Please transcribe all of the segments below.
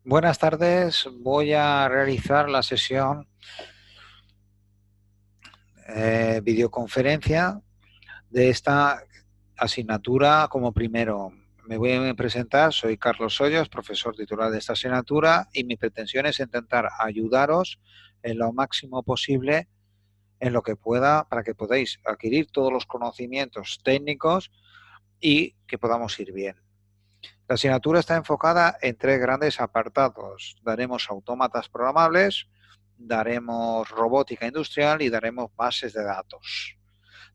Buenas tardes, voy a realizar la sesión videoconferencia de esta asignatura como primero. Me voy a presentar, soy Carlos Hoyos, profesor titular de esta asignatura y mi pretensión es intentar ayudaros en lo máximo posible en lo que pueda para que podáis adquirir todos los conocimientos técnicos y que podamos ir bien. La asignatura está enfocada en tres grandes apartados. Daremos autómatas programables, daremos robótica industrial y daremos bases de datos.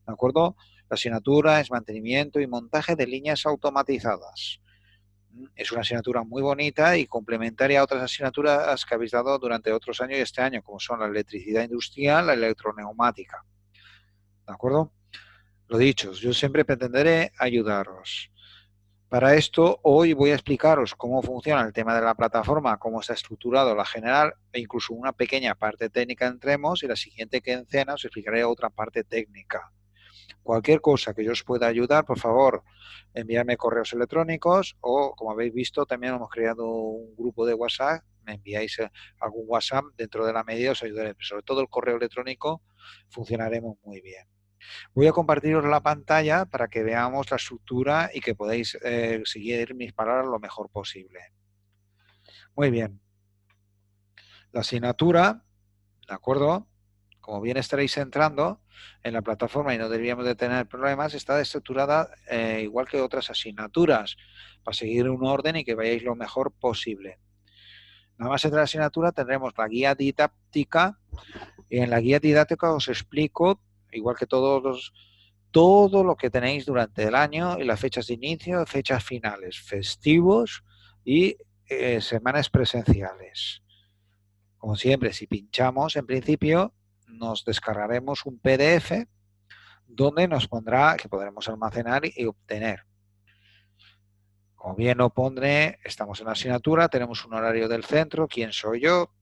¿De acuerdo? La asignatura es mantenimiento y montaje de líneas automatizadas. Es una asignatura muy bonita y complementaria a otras asignaturas que habéis dado durante otros años y este año, como son la electricidad industrial, la electroneumática. ¿De acuerdo? Lo dicho, yo siempre pretenderé ayudaros. Para esto, hoy voy a explicaros cómo funciona el tema de la plataforma, cómo está estructurado la general e incluso una pequeña parte técnica entremos y la siguiente quincena os explicaré otra parte técnica. Cualquier cosa que yo os pueda ayudar, por favor, enviadme correos electrónicos o, como habéis visto, también hemos creado un grupo de WhatsApp. Me enviáis algún WhatsApp dentro de la medida, os ayudaré. Pero sobre todo el correo electrónico funcionaremos muy bien. Voy a compartiros la pantalla para que veamos la estructura y que podáis seguir mis palabras lo mejor posible. Muy bien. La asignatura, ¿de acuerdo? Como bien estaréis entrando en la plataforma y no deberíamos de tener problemas, está estructurada igual que otras asignaturas, para seguir un orden y que vayáis lo mejor posible. Nada más entre la asignatura tendremos la guía didáctica y en la guía didáctica os explico, igual que todo lo que tenéis durante el año y las fechas de inicio, fechas finales, festivos y semanas presenciales. Como siempre, si pinchamos, en principio, nos descargaremos un PDF donde nos pondrá que podremos almacenar y obtener. Como bien lo pondré, estamos en la asignatura, tenemos un horario del centro, quién soy yo,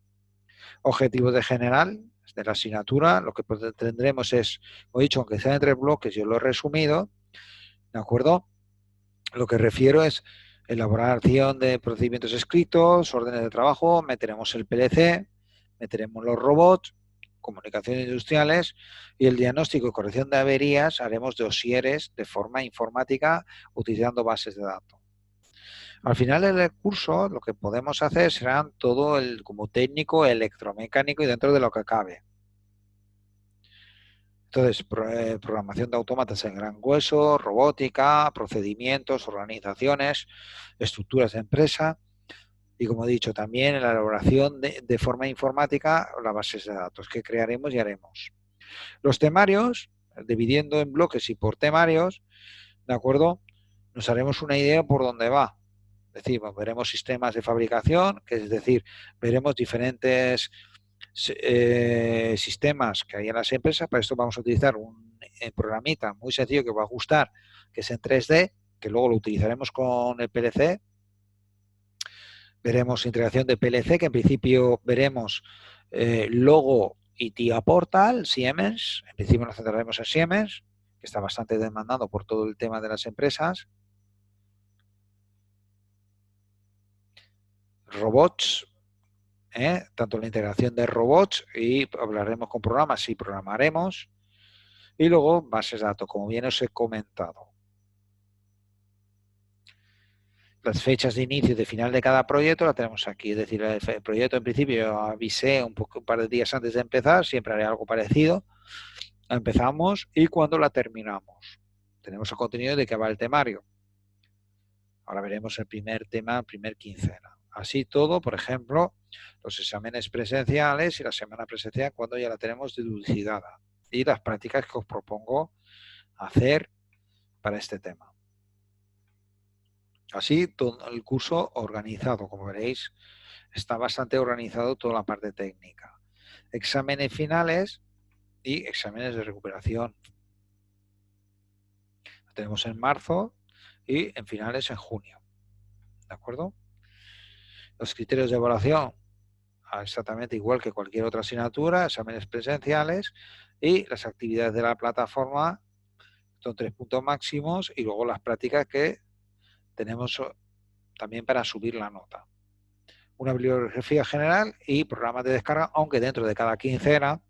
objetivos de general de la asignatura, lo que tendremos es, como he dicho, aunque sea en 3 bloques, yo lo he resumido, ¿de acuerdo? Lo que refiero es elaboración de procedimientos escritos, órdenes de trabajo, meteremos el PLC, meteremos los robots, comunicaciones industriales y el diagnóstico y corrección de averías haremos dosieres de forma informática utilizando bases de datos. Al final del curso lo que podemos hacer será todo el como técnico electromecánico y dentro de lo que cabe. Entonces, programación de autómatas en gran hueso, robótica, procedimientos, organizaciones, estructuras de empresa y, como he dicho, también en la elaboración de forma informática las bases de datos que crearemos y haremos. Los temarios, dividiendo en bloques y por temarios, ¿de acuerdo? Nos haremos una idea por dónde va. Es decir, veremos sistemas de fabricación, que es decir, veremos diferentes sistemas que hay en las empresas. Para esto vamos a utilizar un programita muy sencillo que va a gustar, que es en 3D, que luego lo utilizaremos con el PLC. Veremos integración de PLC, que en principio veremos logo y TIA Portal, Siemens. En principio nos centraremos en Siemens, que está bastante demandado por todo el tema de las empresas. Robots, tanto la integración de robots y hablaremos con programas y programaremos. Y luego bases de datos, como bien os he comentado. Las fechas de inicio y de final de cada proyecto la tenemos aquí. Es decir, el proyecto en principio yo avisé un par de días antes de empezar, siempre haré algo parecido. Empezamos y cuando la terminamos. Tenemos el contenido de que va el temario. Ahora veremos el primer tema, primer quincena. Así todo, por ejemplo, los exámenes presenciales y la semana presencial cuando ya la tenemos dilucidada. Y las prácticas que os propongo hacer para este tema. Así, todo el curso organizado, como veréis, está bastante organizado toda la parte técnica. Exámenes finales y exámenes de recuperación. Lo tenemos en marzo y en finales en junio. ¿De acuerdo? Los criterios de evaluación, exactamente igual que cualquier otra asignatura, exámenes presenciales y las actividades de la plataforma, son 3 puntos máximos y luego las prácticas que tenemos también para subir la nota. una bibliografía general y programas de descarga, aunque dentro de cada quincena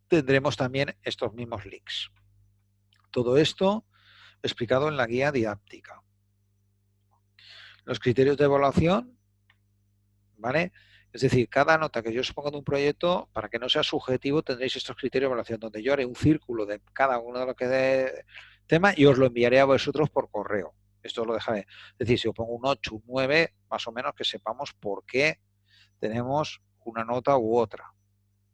tendremos también estos mismos links. Todo esto explicado en la guía didáctica. Los criterios de evaluación, ¿vale? Es decir, cada nota que yo os ponga de un proyecto, para que no sea subjetivo, tendréis estos criterios de evaluación, donde yo haré un círculo de cada uno de los que de tema y os lo enviaré a vosotros por correo. Esto os lo dejaré. Es decir, si os pongo un 8, un 9, más o menos que sepamos por qué tenemos una nota u otra.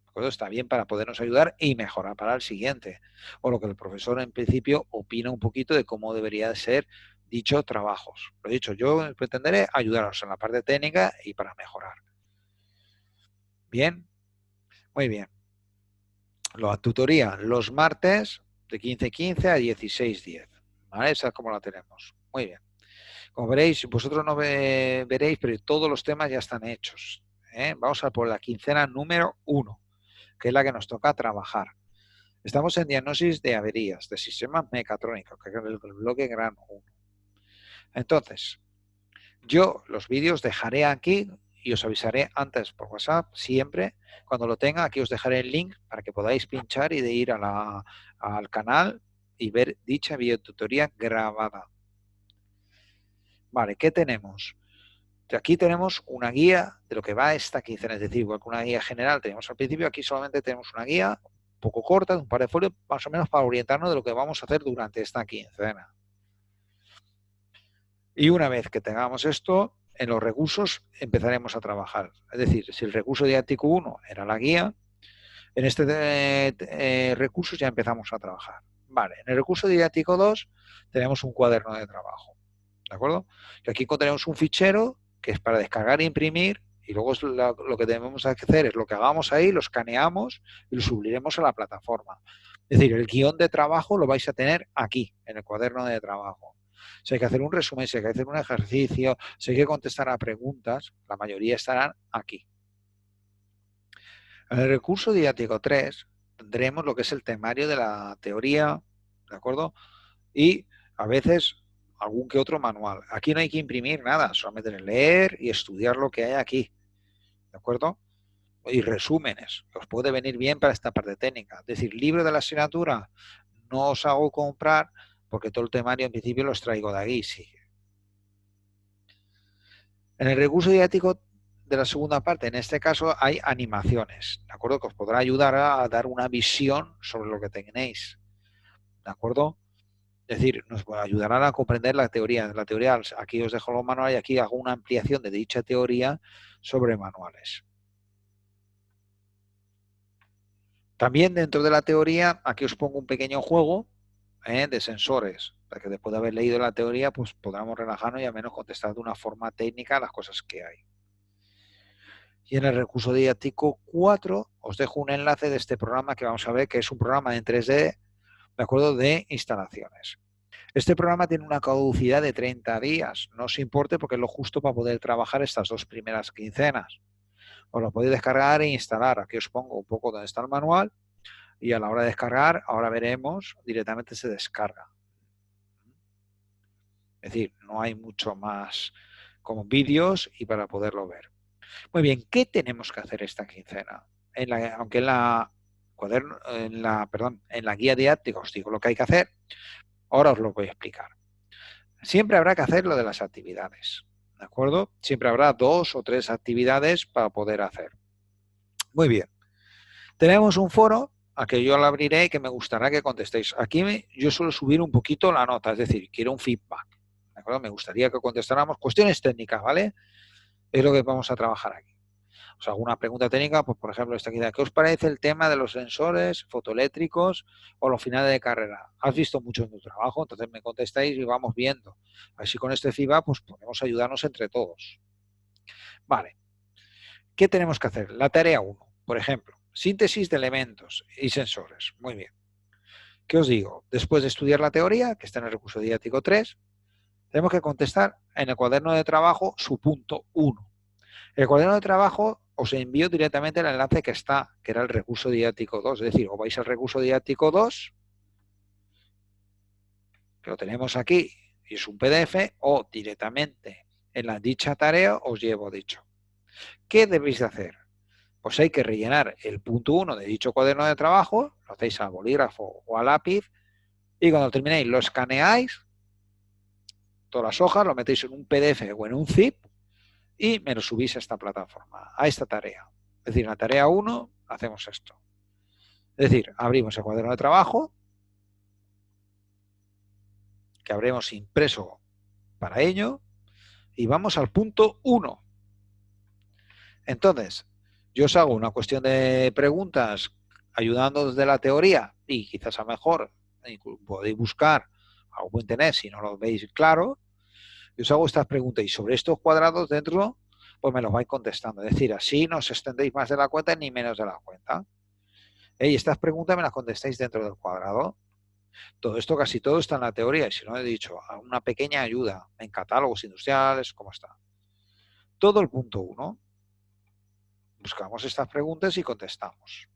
¿De acuerdo? Está bien para podernos ayudar y mejorar para el siguiente. O lo que el profesor en principio opina un poquito de cómo debería ser dichos trabajos. Lo dicho, yo pretenderé ayudaros en la parte técnica y para mejorar. Bien, muy bien. La tutoría los martes de 15:15 a 16:10. ¿Vale? Esa es como la tenemos. Muy bien. Como veréis, vosotros no veréis, pero todos los temas ya están hechos. Vamos a por la quincena número 1, que es la que nos toca trabajar. Estamos en diagnosis de averías de sistemas mecatrónicos, que es el bloque gran 1. Entonces, yo los vídeos dejaré aquí y os avisaré antes por WhatsApp, siempre. Cuando lo tenga, aquí os dejaré el link para que podáis pinchar y de ir al canal y ver dicha videotutoría grabada. Vale, ¿qué tenemos? Aquí tenemos una guía de lo que va esta quincena, es decir, igual que una guía general tenemos al principio, aquí solamente tenemos una guía un poco corta, de un par de folios, más o menos para orientarnos de lo que vamos a hacer durante esta quincena. Y una vez que tengamos esto, en los recursos empezaremos a trabajar. Es decir, si el recurso didáctico 1 era la guía, en este recurso ya empezamos a trabajar. Vale, en el recurso didáctico 2 tenemos un cuaderno de trabajo. ¿De acuerdo? Y aquí tenemos un fichero que es para descargar e imprimir, y luego lo que debemos hacer es lo que hagamos ahí, lo escaneamos y lo subiremos a la plataforma. Es decir, el guión de trabajo lo vais a tener aquí, en el cuaderno de trabajo. Si hay que hacer un resumen, si hay que hacer un ejercicio, si hay que contestar a preguntas, la mayoría estarán aquí. En el recurso didáctico 3 tendremos lo que es el temario de la teoría, ¿de acuerdo? Y a veces algún que otro manual. Aquí no hay que imprimir nada, solamente leer y estudiar lo que hay aquí, ¿de acuerdo? Y resúmenes, que os puede venir bien para esta parte técnica. Es decir, libro de la asignatura no os hago comprar porque todo el temario en principio los traigo de aquí, sí. En el recurso didáctico de la segunda parte, en este caso hay animaciones, ¿de acuerdo? Que os podrá ayudar a dar una visión sobre lo que tenéis, ¿de acuerdo? Es decir, nos ayudarán a comprender la teoría. La teoría, aquí os dejo los manuales y aquí hago una ampliación de dicha teoría sobre manuales. También dentro de la teoría, aquí os pongo un pequeño juego de sensores, para que después de haber leído la teoría, pues podamos relajarnos y al menos contestar de una forma técnica las cosas que hay. Y en el recurso didáctico 4 os dejo un enlace de este programa que vamos a ver, que es un programa en 3D, de acuerdo, de instalaciones. Este programa tiene una caducidad de 30 días. No os importe porque es lo justo para poder trabajar estas 2 primeras quincenas. Os lo podéis descargar e instalar. Aquí os pongo un poco donde está el manual y a la hora de descargar, ahora veremos, directamente se descarga. Es decir, no hay mucho más como vídeos y para poderlo ver. Muy bien, ¿qué tenemos que hacer esta quincena? Aunque en la guía didáctica os digo lo que hay que hacer, ahora os lo voy a explicar. Siempre habrá que hacer lo de las actividades, ¿de acuerdo? Siempre habrá 2 o 3 actividades para poder hacer. Muy bien. Tenemos un foro a que yo lo abriré y que me gustará que contestéis. Aquí yo suelo subir un poquito la nota, es decir, quiero un feedback, ¿de acuerdo? Me gustaría que contestáramos cuestiones técnicas, ¿vale? Es lo que vamos a trabajar aquí. O sea, alguna pregunta técnica, pues por ejemplo esta aquí, ¿qué os parece el tema de los sensores fotoeléctricos o los finales de carrera? ¿Has visto mucho en tu trabajo? Entonces me contestáis y vamos viendo. Así con este feedback pues podemos ayudarnos entre todos. Vale. ¿Qué tenemos que hacer? La tarea 1, por ejemplo, síntesis de elementos y sensores. Muy bien. ¿Qué os digo? Después de estudiar la teoría, que está en el recurso didáctico 3, tenemos que contestar en el cuaderno de trabajo su punto 1. El cuaderno de trabajo os envío directamente el enlace que está, que era el recurso didáctico 2. Es decir, o vais al recurso didáctico 2, que lo tenemos aquí, y es un PDF, o directamente en la dicha tarea os llevo dicho. ¿Qué debéis de hacer? Pues hay que rellenar el punto 1 de dicho cuaderno de trabajo, lo hacéis a bolígrafo o a lápiz, y cuando terminéis lo escaneáis, todas las hojas, lo metéis en un PDF o en un zip y me lo subís a esta plataforma, a esta tarea. Es decir, en la tarea 1 hacemos esto. Es decir, abrimos el cuaderno de trabajo, que habremos impreso para ello, y vamos al punto 1. Entonces, yo os hago una cuestión de preguntas ayudando desde la teoría y quizás a lo mejor podéis buscar algo en internet si no lo veis claro. Yo os hago estas preguntas y sobre estos cuadrados dentro, pues me los vais contestando. Es decir, así no os extendéis más de la cuenta ni menos de la cuenta. Y estas preguntas me las contestáis dentro del cuadrado. Todo esto, casi todo está en la teoría, y si no he dicho, una pequeña ayuda en catálogos industriales, ¿cómo está? Todo el punto 1. Buscamos estas preguntas y contestamos.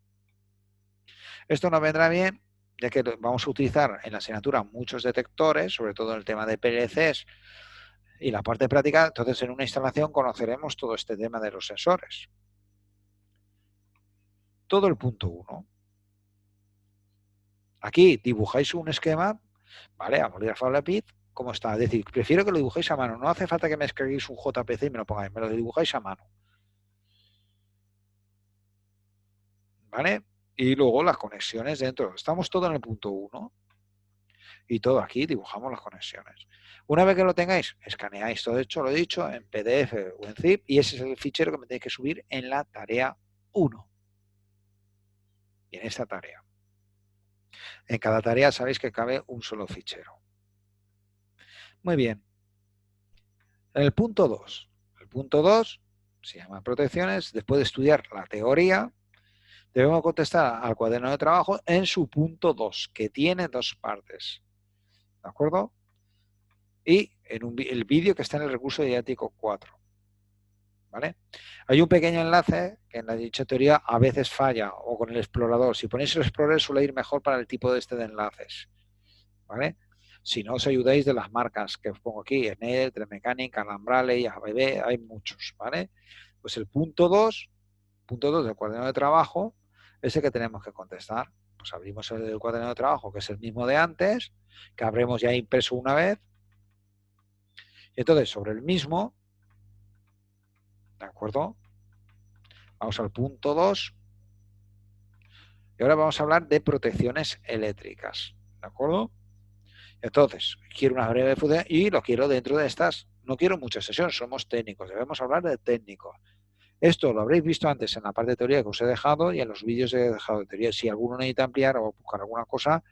Esto nos vendrá bien, ya que vamos a utilizar en la asignatura muchos detectores, sobre todo en el tema de PLCs y la parte práctica. Entonces, en una instalación conoceremos todo este tema de los sensores. Todo el punto 1. Aquí dibujáis un esquema, ¿vale? A bolígrafo o lápiz, ¿cómo está? Es decir, prefiero que lo dibujéis a mano. No hace falta que me escribáis un JPC y me lo pongáis, me lo dibujáis a mano. ¿Vale? Y luego las conexiones dentro. Estamos todo en el punto 1 y todo aquí dibujamos las conexiones. Una vez que lo tengáis, escaneáis todo hecho, lo he dicho, en PDF o en zip, y ese es el fichero que me tenéis que subir en la tarea 1. Y en esta tarea. En cada tarea sabéis que cabe un solo fichero. Muy bien. En el punto 2. El punto 2 se llama protecciones. Después de estudiar la teoría, debemos contestar al cuaderno de trabajo en su punto 2, que tiene dos partes. ¿De acuerdo? Y en el vídeo que está en el recurso didáctico 4. ¿Vale? Hay un pequeño enlace que en la dicha teoría a veces falla, o con el explorador. Si ponéis el explorador suele ir mejor para el tipo de de enlaces. ¿Vale? Si no os ayudáis de las marcas que os pongo aquí, Enel, Telemecánica, Alambrale, ABB, hay muchos, ¿vale? Pues el punto 2 del cuaderno de trabajo es el que tenemos que contestar. Pues abrimos el cuaderno de trabajo, que es el mismo de antes, que habremos ya impreso una vez. Y entonces, sobre el mismo, ¿de acuerdo? Vamos al punto 2. Y ahora vamos a hablar de protecciones eléctricas. ¿De acuerdo? Entonces, quiero una breve función y lo quiero dentro de estas. No quiero muchas sesiones, somos técnicos, debemos hablar de técnicos. Esto lo habréis visto antes en la parte de teoría que os he dejado y en los vídeos he dejado de teoría. Si alguno necesita ampliar o buscar alguna cosa,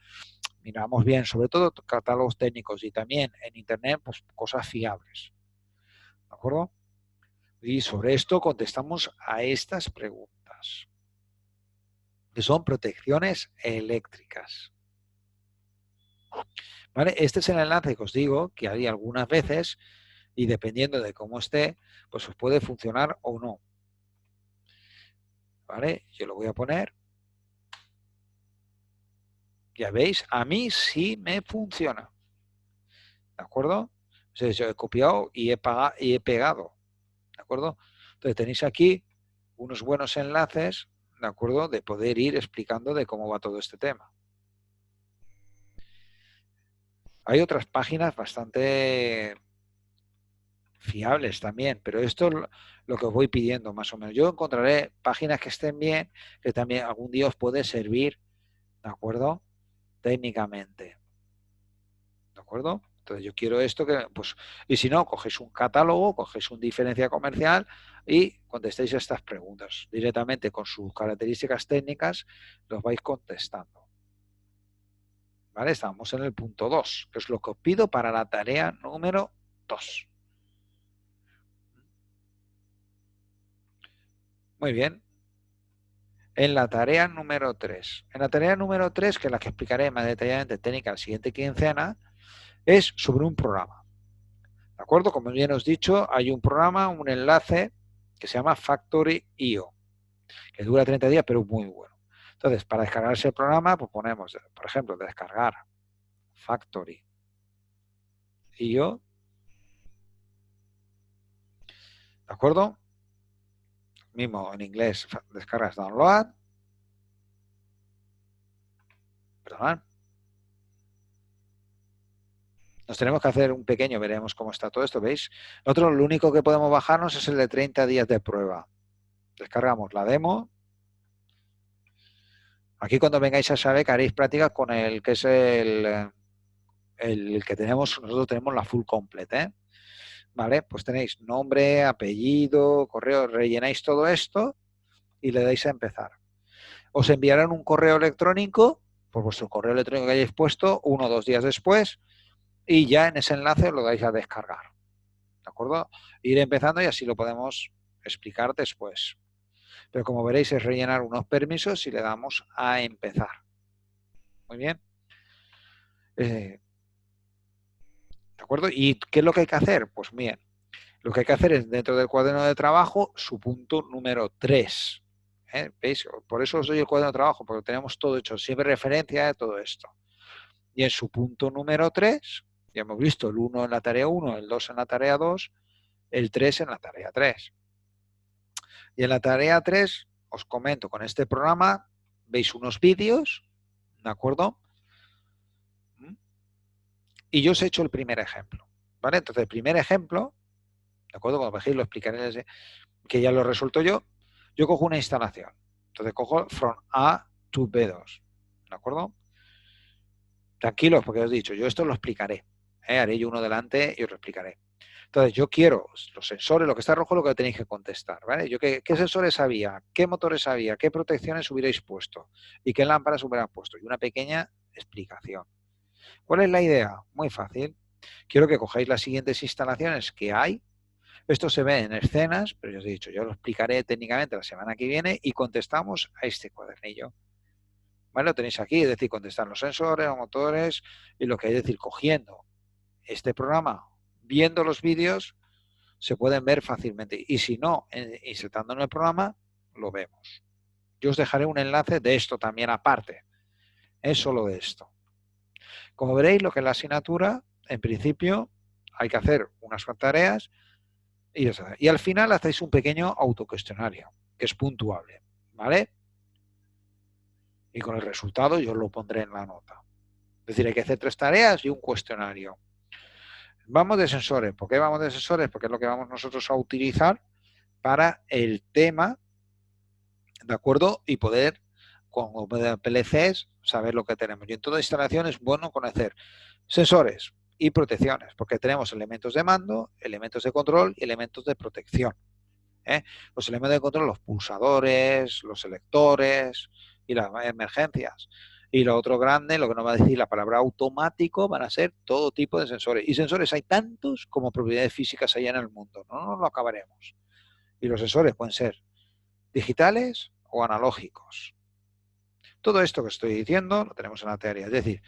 miramos bien, sobre todo catálogos técnicos y también en internet, pues cosas fiables. ¿De acuerdo? Y sobre esto contestamos a estas preguntas, que son protecciones eléctricas. ¿Vale? Este es el enlace que os digo, que hay algunas veces, y dependiendo de cómo esté, pues os puede funcionar o no. ¿Vale? Yo lo voy a poner. Ya veis, a mí sí me funciona. ¿De acuerdo? Entonces yo he copiado y he pegado. ¿De acuerdo? Entonces tenéis aquí unos buenos enlaces, ¿de acuerdo? De poder ir explicando de cómo va todo este tema. Hay otras páginas bastante fiables también, pero esto es lo que os voy pidiendo más o menos. Yo encontraré páginas que estén bien, que también algún día os puede servir, ¿de acuerdo? Técnicamente. ¿De acuerdo? Entonces yo quiero esto que, pues, y si no, cogéis un catálogo, cogéis un diferencia comercial y contestéis estas preguntas. Directamente con sus características técnicas los vais contestando. ¿Vale? Estamos en el punto 2, que es lo que os pido para la tarea número 2. Muy bien. En la tarea número 3. En la tarea número 3, que es la que explicaré más detalladamente técnica la siguiente quincena, es sobre un programa. ¿De acuerdo? Como bien os he dicho, hay un programa, un enlace que se llama Factory.io, que dura 30 días, pero es muy bueno. Entonces, para descargarse el programa, pues ponemos, por ejemplo, descargar Factory.io. ¿De acuerdo? Mismo en inglés, descargas download. Perdón. Nos tenemos que hacer un pequeño, veremos cómo está todo esto, ¿veis? Nosotros lo único que podemos bajarnos es el de 30 días de prueba. Descargamos la demo. Aquí cuando vengáis a saber que haréis prácticas con el que es el que tenemos, nosotros tenemos la full complete, ¿eh? ¿Vale? Pues tenéis nombre, apellido, correo, rellenáis todo esto y le dais a empezar. Os enviarán un correo electrónico, por vuestro correo electrónico que hayáis puesto, 1 o 2 días después, y ya en ese enlace os lo dais a descargar. ¿De acuerdo? Ir empezando y así lo podemos explicar después. Pero como veréis es rellenar unos permisos y le damos a empezar. Muy bien. ¿De acuerdo? ¿Y qué es lo que hay que hacer? Pues bien, lo que hay que hacer es dentro del cuaderno de trabajo su punto número 3. ¿Veis? Por eso os doy el cuaderno de trabajo, porque tenemos todo hecho, siempre referencia de todo esto. Y en su punto número 3, ya hemos visto el 1 en la tarea 1, el 2 en la tarea 2, el 3 en la tarea 3. Y en la tarea 3, os comento, con este programa veis unos vídeos, ¿de acuerdo? Y yo os he hecho el primer ejemplo, ¿vale? Entonces, el primer ejemplo, ¿de acuerdo? Cuando vejéis lo explicaré, que ya lo resuelto yo. Yo cojo una instalación. Entonces cojo from A to B2, ¿de acuerdo? Tranquilos, porque os he dicho, yo esto lo explicaré. Haré yo uno delante y os lo explicaré. Entonces, yo quiero los sensores, lo que está rojo, lo que tenéis que contestar, ¿vale? Yo qué sensores había, qué motores había, qué protecciones hubierais puesto y qué lámparas hubieran puesto. Y una pequeña explicación. ¿Cuál es la idea? Muy fácil. Quiero que cojáis las siguientes instalaciones que hay. Esto se ve en escenas, pero ya os he dicho, yo lo explicaré técnicamente la semana que viene y contestamos a este cuadernillo. ¿Vale? Lo tenéis aquí, es decir, contestar los sensores, los motores y lo que hay, es decir, cogiendo este programa, viendo los vídeos, se pueden ver fácilmente. Y si no, insertando en el programa, lo vemos. Yo os dejaré un enlace de esto también aparte. Es solo de esto. Como veréis, lo que es la asignatura, en principio, hay que hacer unas tareas y al final hacéis un pequeño autocuestionario, que es puntuable, ¿vale? Y con el resultado yo os lo pondré en la nota. Es decir, hay que hacer 3 tareas y un cuestionario. Vamos de sensores. ¿Por qué vamos de sensores? Porque es lo que vamos nosotros a utilizar para el tema, ¿de acuerdo? Y poder, con PLCs, saber lo que tenemos. Y en toda instalación es bueno conocer sensores y protecciones, porque tenemos elementos de mando, elementos de control y elementos de protección. Los elementos de control, los pulsadores, los selectores y las emergencias. Y lo otro grande, lo que nos va a decir la palabra automático, van a ser todo tipo de sensores. Y sensores hay tantos como propiedades físicas hay en el mundo. No nos lo acabaremos. Y los sensores pueden ser digitales o analógicos. Todo esto que estoy diciendo lo tenemos en la teoría. Es decir,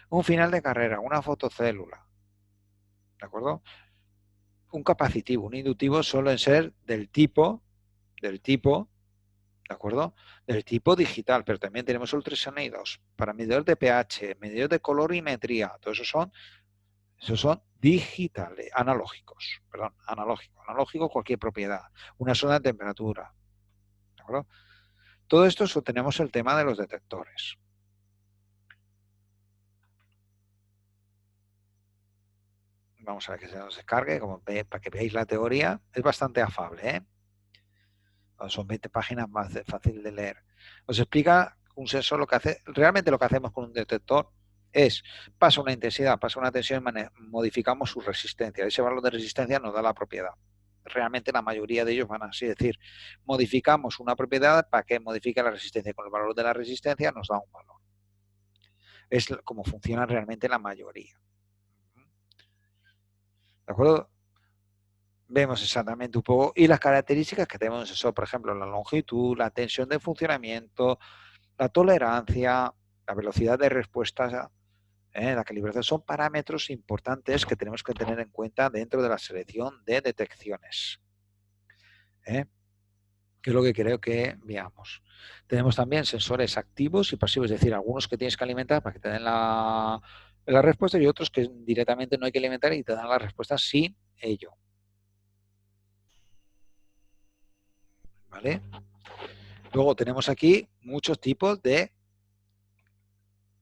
un final de carrera, una fotocélula, ¿de acuerdo? Un capacitivo, un inductivo suelen ser ¿de acuerdo? Del tipo digital, pero también tenemos ultrasonidos para medidor de pH, medidor de colorimetría, todo esos son digitales, analógicos cualquier propiedad, una sonda de temperatura, ¿de acuerdo? Todo esto tenemos el tema de los detectores. Vamos a ver que se nos descargue, para que veáis la teoría, es bastante afable, ¿eh? Son 20 páginas más fácil de leer. Os explica un sensor lo que hace, realmente lo que hacemos con un detector es, pasa una intensidad, pasa una tensión, modificamos su resistencia. Ese valor de resistencia nos da la propiedad. Realmente la mayoría de ellos van así, decir, modificamos una propiedad para que modifique la resistencia. Con el valor de la resistencia nos da un valor. Es como funciona realmente la mayoría. ¿De acuerdo? Vemos exactamente un poco y las características que tenemos en sensor, por ejemplo, la longitud, la tensión de funcionamiento, la tolerancia, la velocidad de respuesta, la calibración, son parámetros importantes que tenemos que tener en cuenta dentro de la selección de detecciones. Que es lo que creo que veamos. Tenemos también sensores activos y pasivos, es decir, algunos que tienes que alimentar para que te den la respuesta y otros que directamente no hay que alimentar y te dan la respuesta sin ello. ¿vale? Luego tenemos aquí muchos tipos de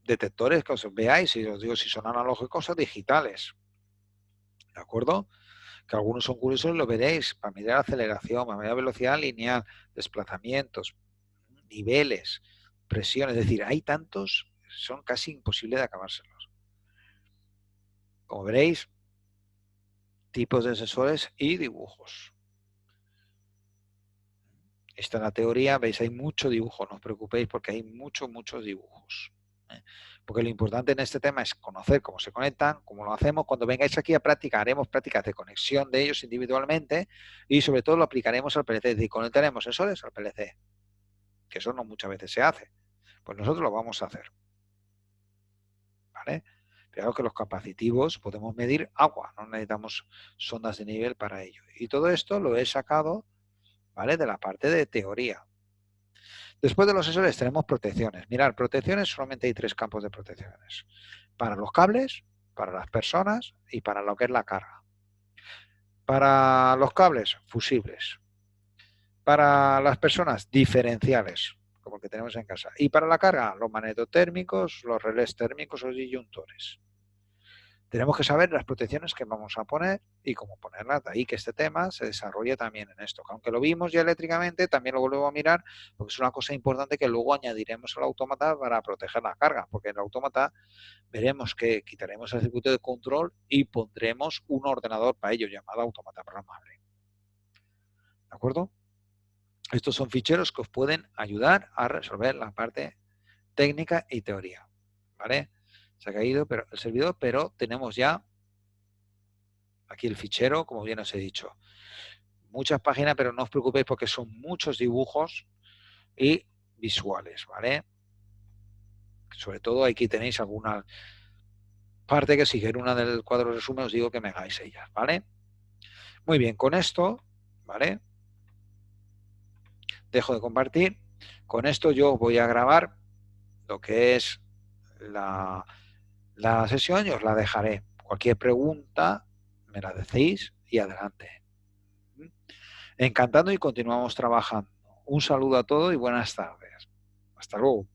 detectores que os veáis, y os digo si son analógicos o digitales, ¿de acuerdo? Que algunos son curiosos, lo veréis, para medir aceleración, para medir velocidad lineal, desplazamientos, niveles, presión, es decir, hay tantos, son casi imposibles de acabárselos. Como veréis, tipos de sensores y dibujos. Esta es la teoría, veis, hay mucho dibujo, no os preocupéis porque hay muchos dibujos. Porque lo importante en este tema es conocer cómo se conectan, cómo lo hacemos. Cuando vengáis aquí a práctica, haremos prácticas de conexión de ellos individualmente y sobre todo lo aplicaremos al PLC, es decir, conectaremos sensores al PLC, que eso no muchas veces se hace. Pues nosotros lo vamos a hacer. ¿Vale? Claro que los capacitivos podemos medir agua, no necesitamos sondas de nivel para ello. Y todo esto lo he sacado, ¿vale?, de la parte de teoría. Después de los sensores tenemos protecciones. Mirad, protecciones, solamente hay 3 campos de protecciones. Para los cables, para las personas y para lo que es la carga. Para los cables, fusibles. Para las personas, diferenciales, como el que tenemos en casa. Y para la carga, los magnetotérmicos, los relés térmicos o disyuntores. Tenemos que saber las protecciones que vamos a poner y cómo ponerlas. De ahí que este tema se desarrolle también en esto. Que aunque lo vimos ya eléctricamente, también lo volvemos a mirar porque es una cosa importante que luego añadiremos al autómata para proteger la carga. Porque en el autómata veremos que quitaremos el circuito de control y pondremos un ordenador para ello llamado autómata programable. ¿De acuerdo? Estos son ficheros que os pueden ayudar a resolver la parte técnica y teoría. ¿Vale? Se ha caído el servidor, pero tenemos ya aquí el fichero, como bien os he dicho. Muchas páginas, pero no os preocupéis porque son muchos dibujos y visuales, ¿vale? Sobre todo aquí tenéis alguna parte que si quiero una del cuadro resumen os digo que me hagáis ellas, ¿vale? Muy bien, con esto, ¿vale? Dejo de compartir. Con esto yo voy a grabar lo que es la sesión y os la dejaré. Cualquier pregunta me la decís y adelante. Encantado y continuamos trabajando. Un saludo a todos y buenas tardes. Hasta luego.